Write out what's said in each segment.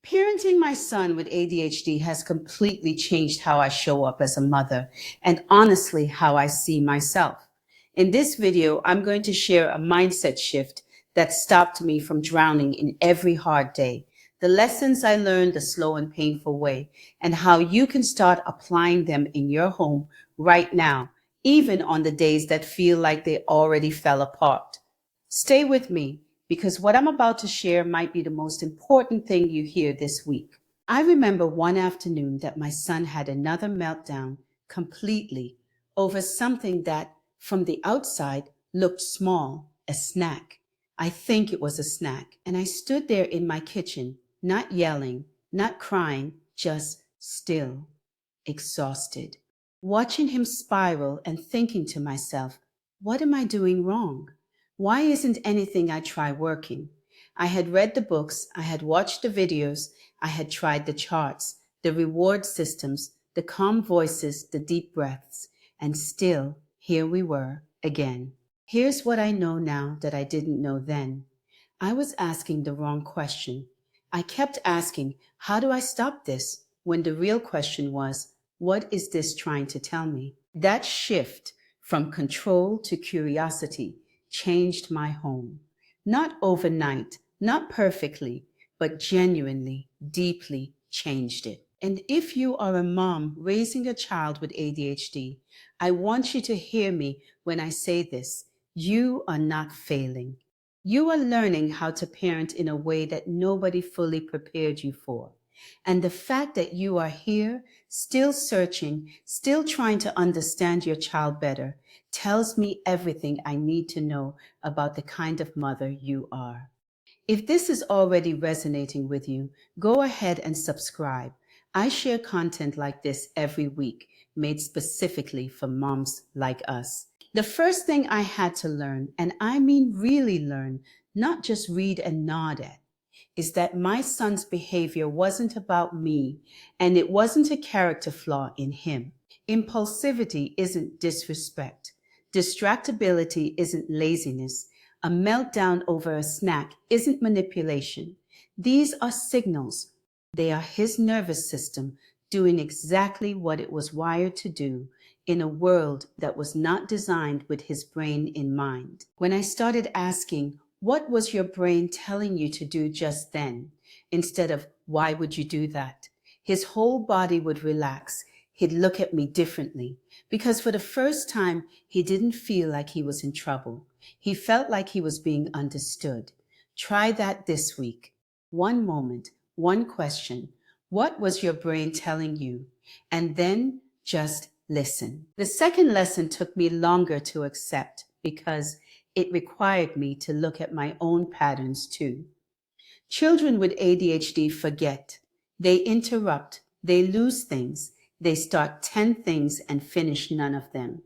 Parenting my son with ADHD has completely changed how I show up as a mother and honestly how I see myself. In this video, I'm going to share a mindset shift that stopped me from drowning in every hard day, the lessons I learned the slow and painful way, and how you can start applying them in your home right now, even on the days that feel like they already fell apart. Stay with me because what I'm about to share might be the most important thing you hear this week. I remember one afternoon that my son had another meltdown completely over something that, from the outside, looked small, a snack. I think it was a snack. And I stood there in my kitchen, not yelling, not crying, just still, exhausted, watching him spiral and thinking to myself, what am I doing wrong? Why isn't anything I try working? I had read the books, I had watched the videos, I had tried the charts, the reward systems, the calm voices, the deep breaths, and still here we were again. Here's what I know now that I didn't know then. I was asking the wrong question. I kept asking, how do I stop this? When the real question was, what is this trying to tell me? That shift from control to curiosity changed my home. Not overnight, not perfectly, but genuinely, deeply changed it. And if you are a mom raising a child with ADHD, I want you to hear me when I say this. You are not failing. You are learning how to parent in a way that nobody fully prepared you for. And the fact that you are here, still searching, still trying to understand your child better, tells me everything I need to know about the kind of mother you are. If this is already resonating with you, go ahead and subscribe. I share content like this every week, made specifically for moms like us. The first thing I had to learn, and I mean really learn, not just read and nod at, is that my son's behavior wasn't about me, and it wasn't a character flaw in him. Impulsivity isn't disrespect. Distractibility isn't laziness. A meltdown over a snack isn't manipulation. These are signals. They are his nervous system doing exactly what it was wired to do in a world that was not designed with his brain in mind. When I started asking, what was your brain telling you to do just then? Instead of, why would you do that? His whole body would relax. He'd look at me differently because for the first time, he didn't feel like he was in trouble. He felt like he was being understood. Try that this week. One moment, one question. What was your brain telling you? And then just listen. The second lesson took me longer to accept because it required me to look at my own patterns too. Children with ADHD forget. They interrupt. They lose things. They start 10 things and finish none of them.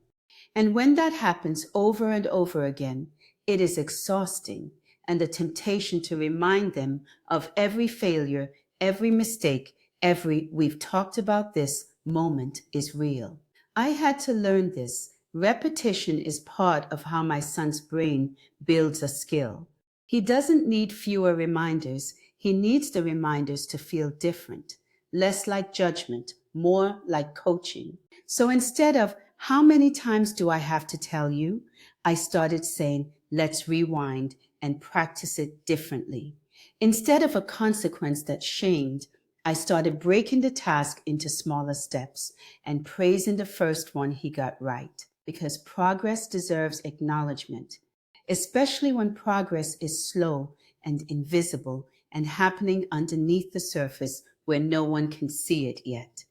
And when that happens over and over again, it is exhausting, and the temptation to remind them of every failure, every mistake, every we've talked about this moment is real. I had to learn this. Repetition is part of how my son's brain builds a skill. He doesn't need fewer reminders. He needs the reminders to feel different, less like judgment, more like coaching. So instead of, how many times do I have to tell you? I started saying, let's rewind and practice it differently. Instead of a consequence that shamed, I started breaking the task into smaller steps and praising the first one he got right, because progress deserves acknowledgement, especially when progress is slow and invisible and happening underneath the surface where no one can see it yet.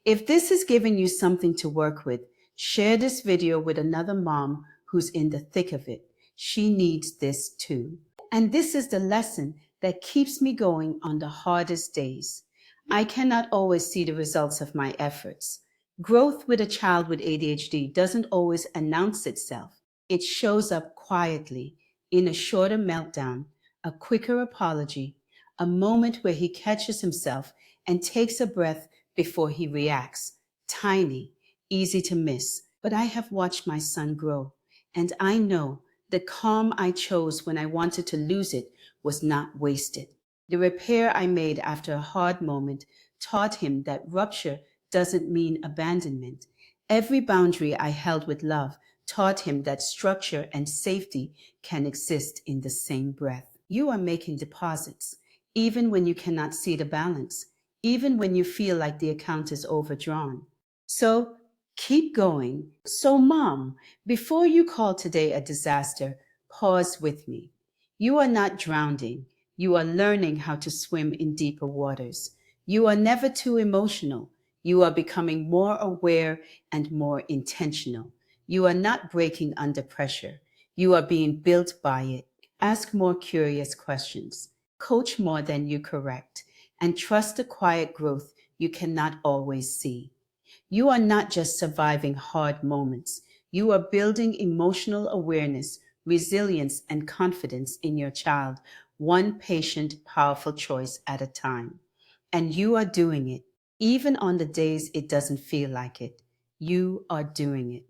If this is giving you something to work with, share this video with another mom who's in the thick of it. She needs this too. And this is the lesson that keeps me going on the hardest days. I cannot always see the results of my efforts. Growth with a child with ADHD doesn't always announce itself. It shows up quietly in a shorter meltdown, a quicker apology, a moment where he catches himself and takes a breath before he reacts. Tiny, easy to miss, but I have watched my son grow, and I know the calm I chose when I wanted to lose it was not wasted. The repair I made after a hard moment taught him that rupture doesn't mean abandonment. Every boundary I held with love taught him that structure and safety can exist in the same breath. You are making deposits, even when you cannot see the balance, even when you feel like the account is overdrawn. So keep going. So, Mom, before you call today a disaster, pause with me. You are not drowning. You are learning how to swim in deeper waters. You are never too emotional. You are becoming more aware and more intentional. You are not breaking under pressure. You are being built by it. Ask more curious questions. Coach more than you correct. And trust the quiet growth you cannot always see. You are not just surviving hard moments. You are building emotional awareness, resilience, and confidence in your child, one patient, powerful choice at a time. And you are doing it, even on the days it doesn't feel like it. You are doing it.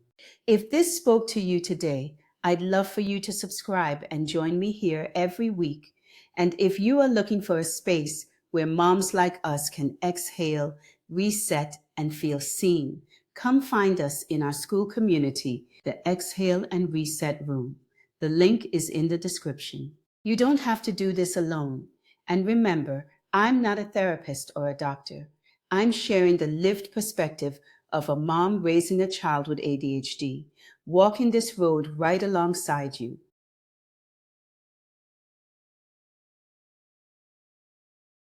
If this spoke to you today, I'd love for you to subscribe and join me here every week. And if you are looking for a space where moms like us can exhale, reset, and feel seen, come find us in our Skool community, the Exhale and Reset Room. The link is in the description. You don't have to do this alone. And remember, I'm not a therapist or a doctor. I'm sharing the lived perspective of a mom raising a child with ADHD, walking this road right alongside you.